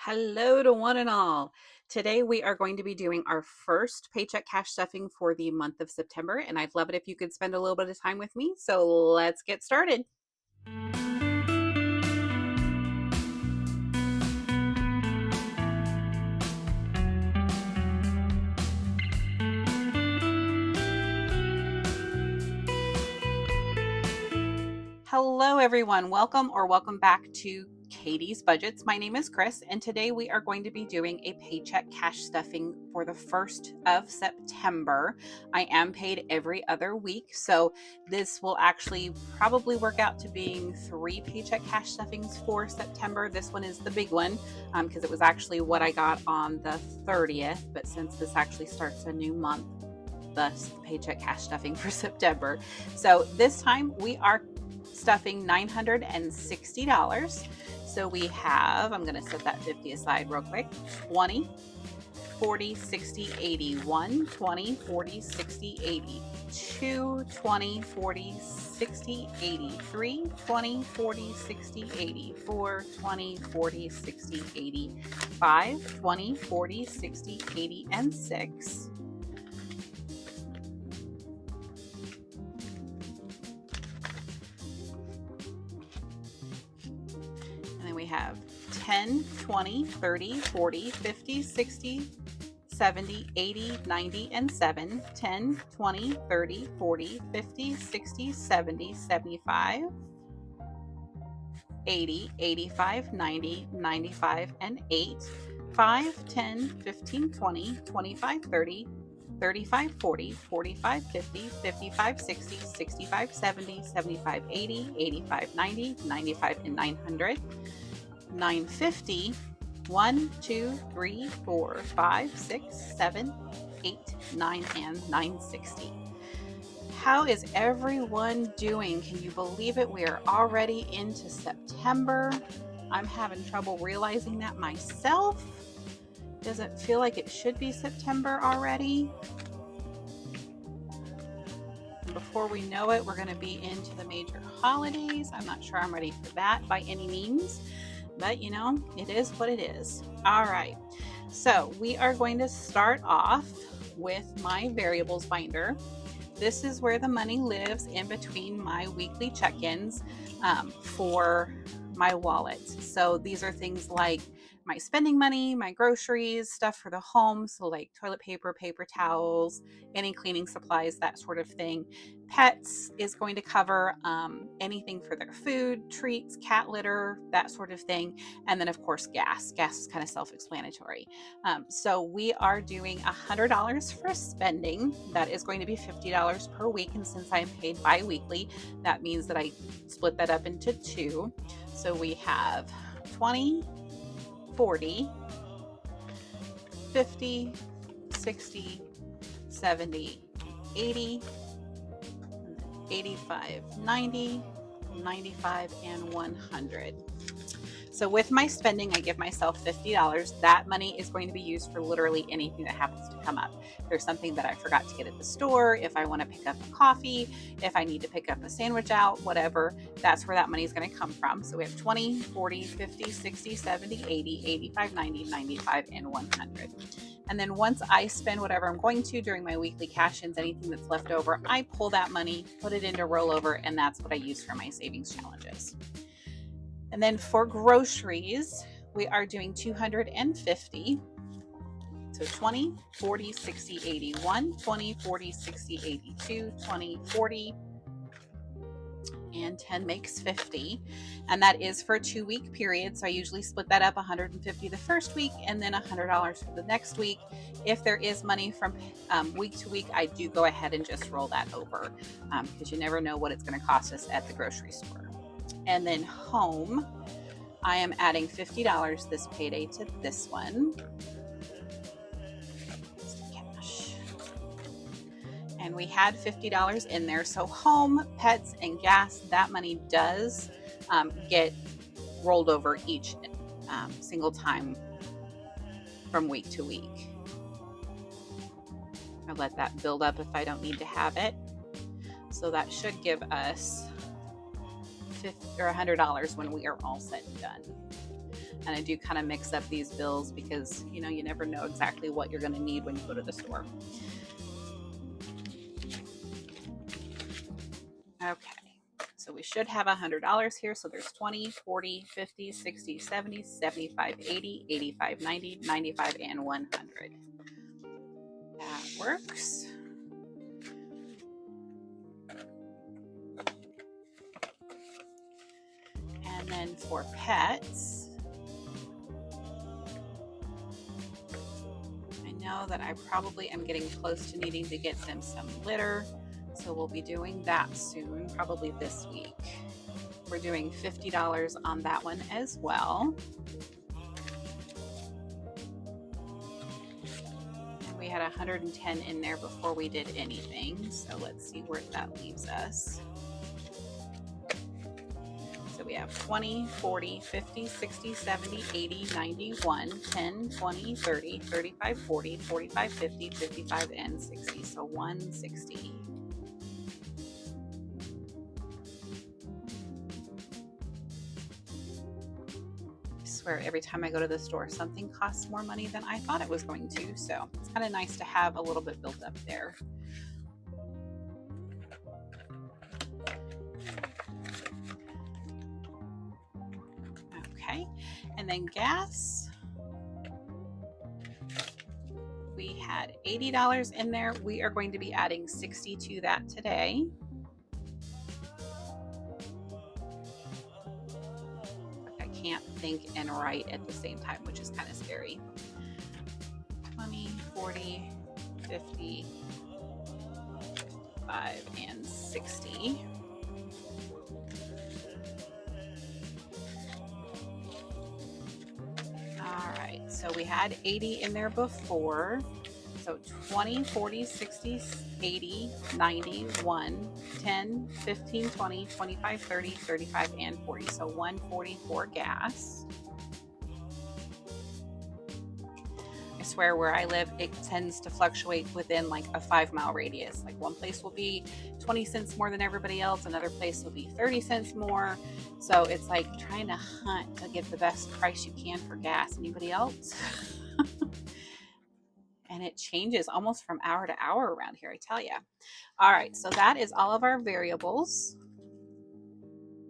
Hello to one and all. Today we are going to be doing our first paycheck cash stuffing for the month of September, and I'd love it if you could spend a little bit of time with me. So let's get started. Hello, everyone. Welcome back to Katie's Budgets. My name is Chris, and today we are going to be doing a paycheck cash stuffing for the 1st of September. I am paid every other week, so this will actually probably work out to being 3 paycheck cash stuffings for September. This one is the big one because it was actually what I got on the 30th, but since this actually starts a new month, thus the paycheck cash stuffing for September. So this time we are stuffing $960. So we have, I'm going to set that 50 aside real quick, 20, 40, 60, 80, 1, 20, 40, 60, 80, 2, 20, 40, 60, 80, 3, 20, 40, 60, 80, 4, 20, 40, 60, 80, 5, 20, 40, 60, 80, and 6. We have 10, 20, 30, 40, 50, 60, 70, 80, 90, and 7. 10, 20, 30, 40, 50, 60, 70, 75, 80, 85, 90, 95, and 8. 5, 10, 15, 20, 25, 30, 35, 40, 45, 50, 55, 60, 65, 70, 75, 80, 85, 90, 95, and 900. 950, 1, 2, 3, 4, 5, 6, 7, 8, 9, and 960. How is everyone doing? Can you believe it? We are already into September. I'm having trouble realizing that myself. Does it feel like it should be September already? Before we know it, we're going to be into the major holidays. I'm not sure I'm ready for that by any means. But you know, it is what it is. All right, so we are going to start off with my variables binder. This is where the money lives in between my weekly check-ins for my wallet. So these are things like my spending money, my groceries, stuff for the home, so like toilet paper, paper towels, any cleaning supplies, that sort of thing. Pets is going to cover anything for their food, treats, cat litter, that sort of thing. And then, of course, gas. Gas is kind of self-explanatory. So we are doing $100 for spending. That is going to be $50 per week. And since I'm paid bi-weekly, that means that I split that up into 2. So we have 20, 40, 50, 60, 70, 80, 85, 90, 95, and 100. So with my spending, I give myself $50. That money is going to be used for literally anything that happens to come up. If there's something that I forgot to get at the store, if I want to pick up a coffee, if I need to pick up a sandwich out, whatever, that's where that money is going to come from. So we have 20, 40, 50, 60, 70, 80, 85, 90, 95, and 100. And then once I spend whatever I'm going to during my weekly cash-ins, anything that's left over, I pull that money, put it into rollover, and that's what I use for my savings challenges. And then for groceries, we are doing 250. So 20, 40, 60, 80, 1, 20, 40, 60, 82, 20, 40, and 10 makes 50. And that is for a 2-week period. So I usually split that up, 150 the first week and then $100 for the next week. If there is money from week to week, I do go ahead and just roll that over because you never know what it's going to cost us at the grocery store. And then home, I am adding $50 this payday to this one. Cash. And we had $50 in there. So home, pets, and gas, that money does get rolled over each single time from week to week. I let that build up if I don't need to have it. So that should give us $100 when we are all said and done. And I do kind of mix up these bills because, you know, you never know exactly what you're going to need when you go to the store. Okay. So we should have $100 here. So there's 20, 40, 50, 60, 70, 75, 80, 85, 90, 95, and 100. That works. And then for pets, I know that I probably am getting close to needing to get them some litter. So we'll be doing that soon, probably this week. We're doing $50 on that one as well. And we had 110 in there before we did anything. So let's see where that leaves us. So we have 20, 40, 50, 60, 70, 80, 90, 1, 10, 20, 30, 35, 40, 45, 50, 55, and 60. So 160. I swear every time I go to the store, something costs more money than I thought it was going to. So it's kind of nice to have a little bit built up there. Okay, and then gas. We had $80 in there. We are going to be adding 60 to that today. I can't think and write at the same time, which is kind of scary. 20, 40, 50, 55, and 60. All right, so we had 80 in there before. So 20, 40, 60, 80, 90, 1, 10, 15, 20, 25, 30, 35, and 40. So 144 gas. I swear where I live, it tends to fluctuate within like a 5-mile radius. Like one place will be 20 cents more than everybody else. Another place will be 30 cents more. So it's like trying to hunt to get the best price you can for gas. Anybody else? And it changes almost from hour to hour around here, I tell you. All right, so that is all of our variables.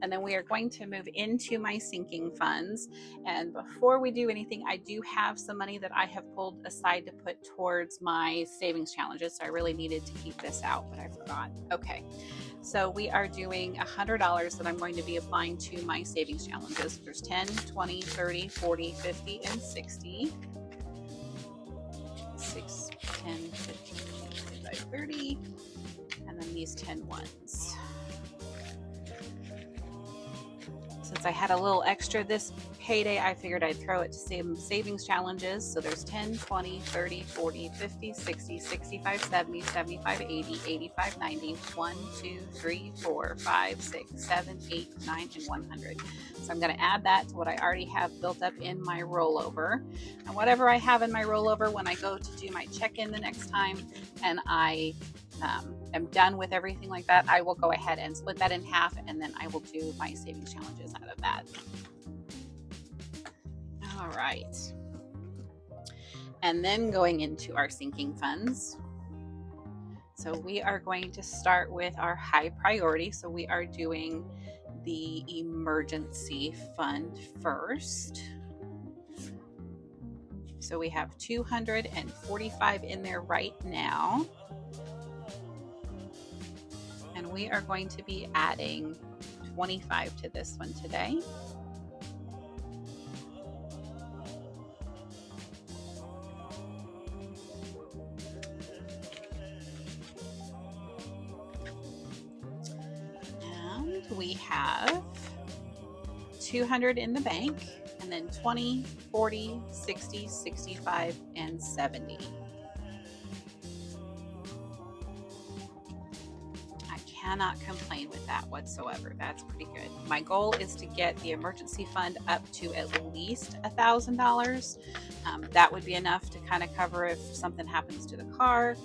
And then we are going to move into my sinking funds. And before we do anything, I do have some money that I have pulled aside to put towards my savings challenges. So I really needed to keep this out, but I forgot. Okay, so we are doing $100 that I'm going to be applying to my savings challenges. There's 10, 20, 30, 40, 50, and 60. 6, 10, 15, 25, 30, and then these 10 ones. Since I had a little extra this payday, I figured I'd throw it to some savings challenges. So there's 10, 20, 30, 40, 50, 60, 65, 70, 75, 80, 85, 90, 1, 2, 3, 4, 5, 6, 7, 8, 9, and 100. So I'm going to add that to what I already have built up in my rollover. And whatever I have in my rollover, when I go to do my check-in the next time and I am done with everything like that, I will go ahead and split that in half, and then I will do my savings challenges out of that. All right. And then going into our sinking funds. So we are going to start with our high priority. So we are doing the emergency fund first. So we have 245 in there right now. And we are going to be adding 25 to this one today. And we have 200 in the bank, and then 20, 40, 60, 65, and 70. Cannot complain with that whatsoever. That's pretty good. My goal is to get the emergency fund up to at least $1,000. That would be enough to kind of cover if something happens to the car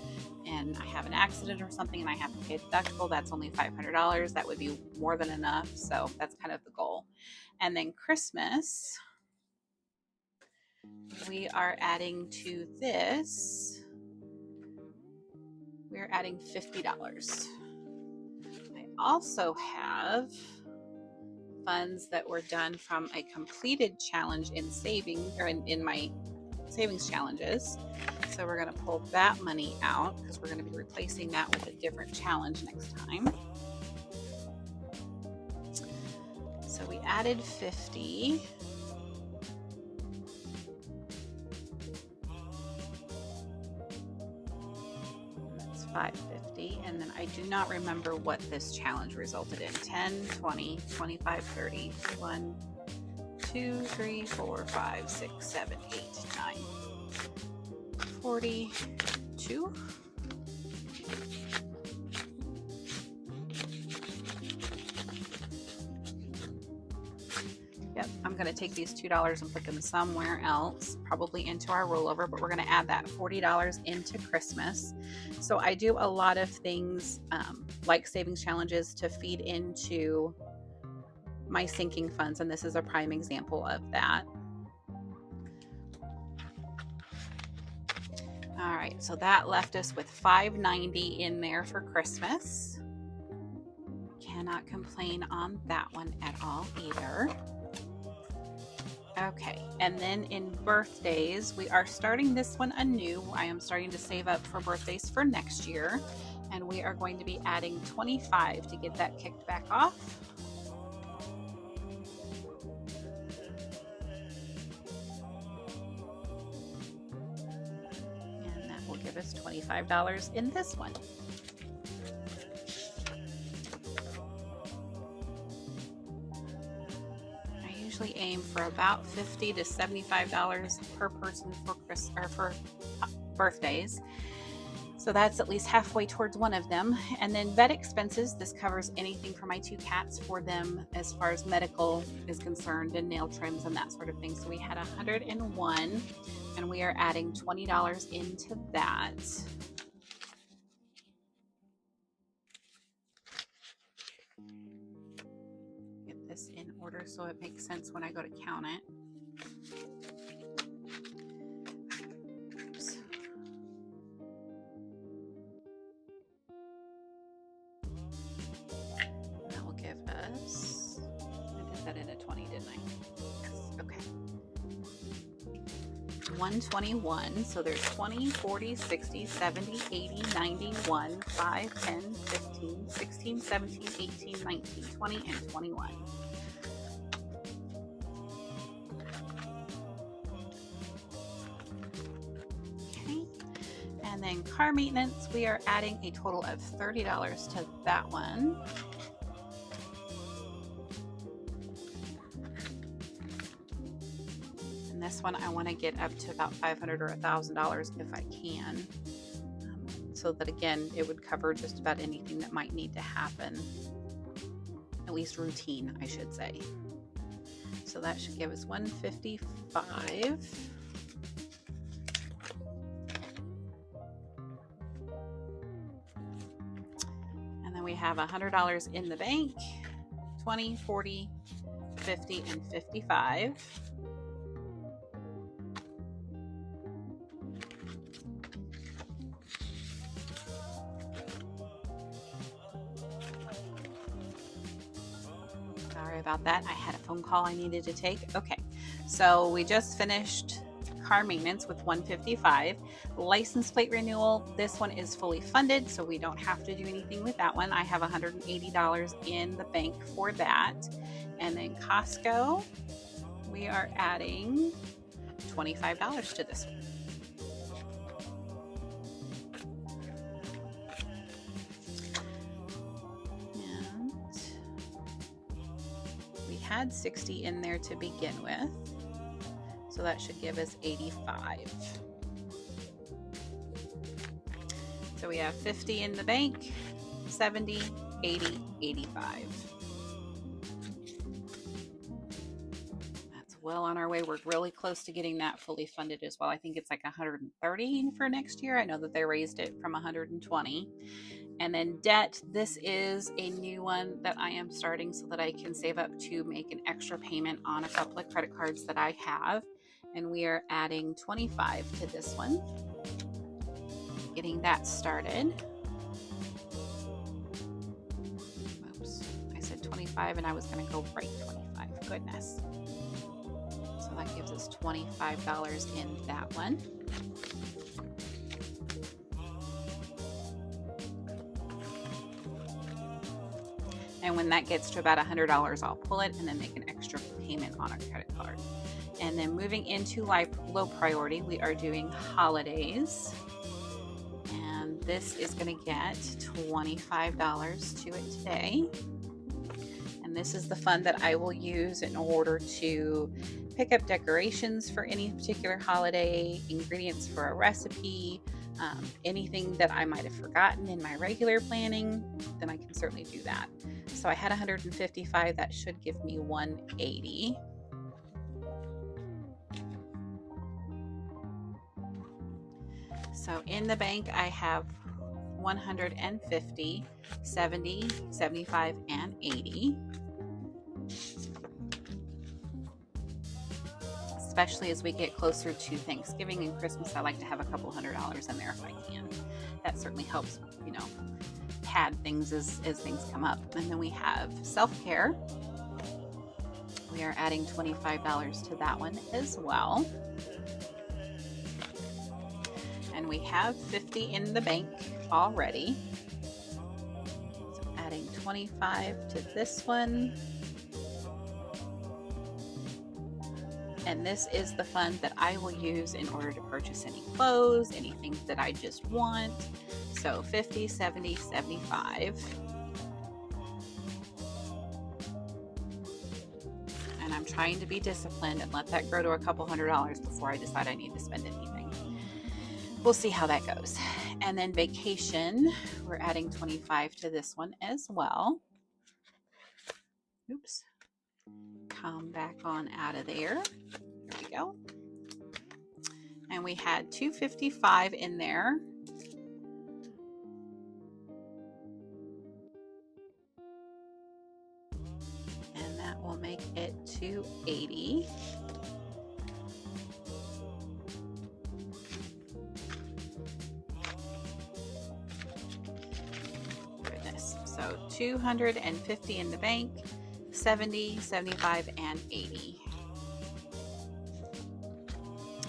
and I have an accident or something and I have to pay a deductible. That's only $500. That would be more than enough. So that's kind of the goal. And then Christmas, we are adding to this, we're adding $50. I also have funds that were done from a completed challenge in saving, or in my savings challenges. So we're going to pull that money out because we're going to be replacing that with a different challenge next time. So we added 50. That's 550. And then I do not remember what this challenge resulted in. 10, 20, 25, 30, 1, 2, 3, 4, 5, 6, 7, 8, 9, 42. Yep, I'm going to take these $2 and put them somewhere else, probably into our rollover, but we're going to add that $40 into Christmas. So I do a lot of things like savings challenges to feed into my sinking funds, and this is a prime example of that. All right, so that left us with $590 in there for Christmas. Cannot complain on that one at all either. Okay, and then in birthdays, we are starting this one anew. I am starting to save up for birthdays for next year, and we are going to be adding 25 to get that kicked back off. And that will give us $25 in this one. Usually aim for about $50 to $75 per person for birthdays. So that's at least halfway towards one of them. And then vet expenses, this covers anything for my 2 cats for them as far as medical is concerned, and nail trims and that sort of thing. So we had 101, and we are adding $20 into that. This in order so it makes sense when I go to count it. Oops. That will give us, I did that in a 20, didn't I? Yes, okay. 121, so there's 20, 40, 60, 70, 80, 90, 1, 5, 10, 15, 16, 17, 18, 19, 20, and 21. Okay, and then car maintenance, we are adding a total of $30 to that one. This one I want to get up to about $500 or $1,000 if I can, so that again it would cover just about anything that might need to happen, at least routine I should say. So that should give us $155. And then we have $100 in the bank, 20, 40, 50, and 55. Sorry about that. I had a phone call I needed to take. Okay, so we just finished car maintenance with $155. License plate renewal, this one is fully funded, so we don't have to do anything with that one. I have $180 in the bank for that. And then Costco, we are adding $25 to this one. Had 60 in there to begin with, so that should give us 85. So we have 50 in the bank, 70, 80, 85. That's well on our way. We're really close to getting that fully funded as well. I think it's like 130 for next year. I know that they raised it from 120. And then debt, this is a new one that I am starting so that I can save up to make an extra payment on a couple of credit cards that I have. And we are adding 25 to this one. Getting that started. Oops, I said 25 and I was going to go right 25. Goodness. So that gives us $25 in that one. And when that gets to about $100, I'll pull it and then make an extra payment on a credit card. And then moving into low priority, we are doing holidays. And this is going to get $25 to it today. And this is the fund that I will use in order to pick up decorations for any particular holiday, ingredients for a recipe, anything that I might have forgotten in my regular planning, then I can certainly do that. So I had 155, that should give me 180. So in the bank, I have 150, 70, 75, and 80. Especially as we get closer to Thanksgiving and Christmas, I like to have a couple $100s in there if I can. That certainly helps, you know, pad things as things come up. And then we have self-care. We are adding $25 to that one as well. And we have 50 in the bank already. So adding 25 to this one. And this is the fund that I will use in order to purchase any clothes, anything that I just want. So 50, 70, 75. And I'm trying to be disciplined and let that grow to a couple $100s before I decide I need to spend anything. We'll see how that goes. And then vacation, we're adding 25 to this one as well. Oops. Come back on out of there. There we go. And we had 255 in there. And that will make it 280. Goodness. So 250 in the bank. 70, 75, and 80.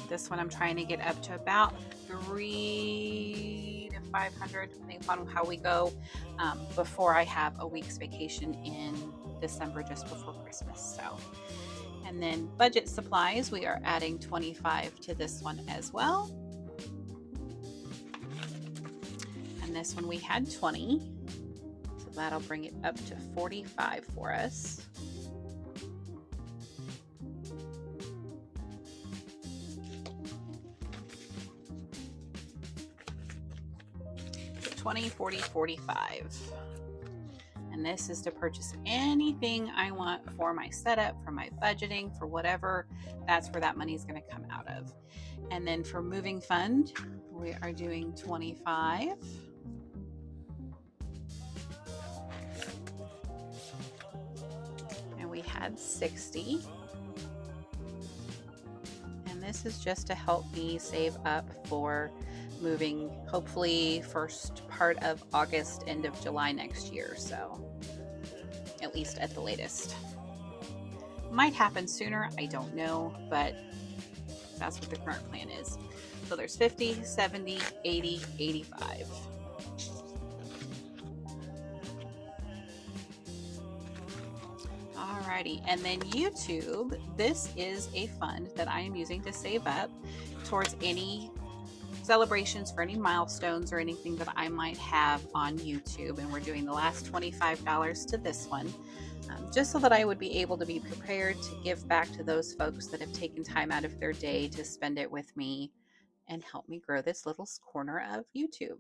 This one I'm trying to get up to about 300 to 500, depending upon how we go, before I have a week's vacation in December just before Christmas. So, and then budget supplies, we are adding 25 to this one as well. And this one we had 20. That'll bring it up to 45 for us. So 20, 40, 45. And this is to purchase anything I want for my setup, for my budgeting, for whatever. That's where that money is going to come out of. And then for moving fund, we are doing 25. We had 60, and this is just to help me save up for moving, hopefully first part of August, end of July next year, so at least at the latest. Might happen sooner, I don't know, but that's what the current plan is. So there's 50, 70, 80, 85. Alrighty, and then YouTube, this is a fund that I am using to save up towards any celebrations for any milestones or anything that I might have on YouTube. And we're doing the last $25 to this one, just so that I would be able to be prepared to give back to those folks that have taken time out of their day to spend it with me and help me grow this little corner of YouTube.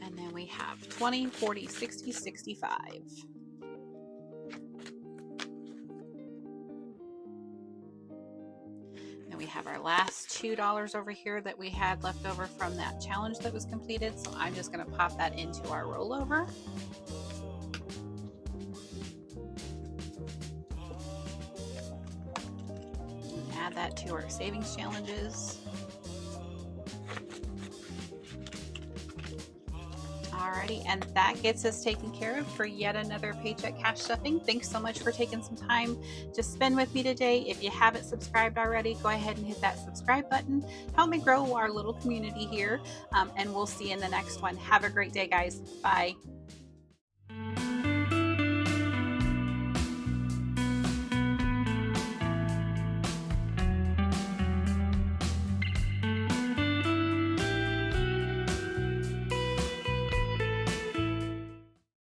And then we have 20, 40, 60, 65. We have our last $2 over here that we had left over from that challenge that was completed. So I'm just going to pop that into our rollover. that to our savings challenges. Alrighty, and that gets us taken care of for yet another Paycheck Cash Stuffing. Thanks so much for taking some time to spend with me today. If you haven't subscribed already, go ahead and hit that subscribe button. Help me grow our little community here, and we'll see you in the next one. Have a great day, guys. Bye.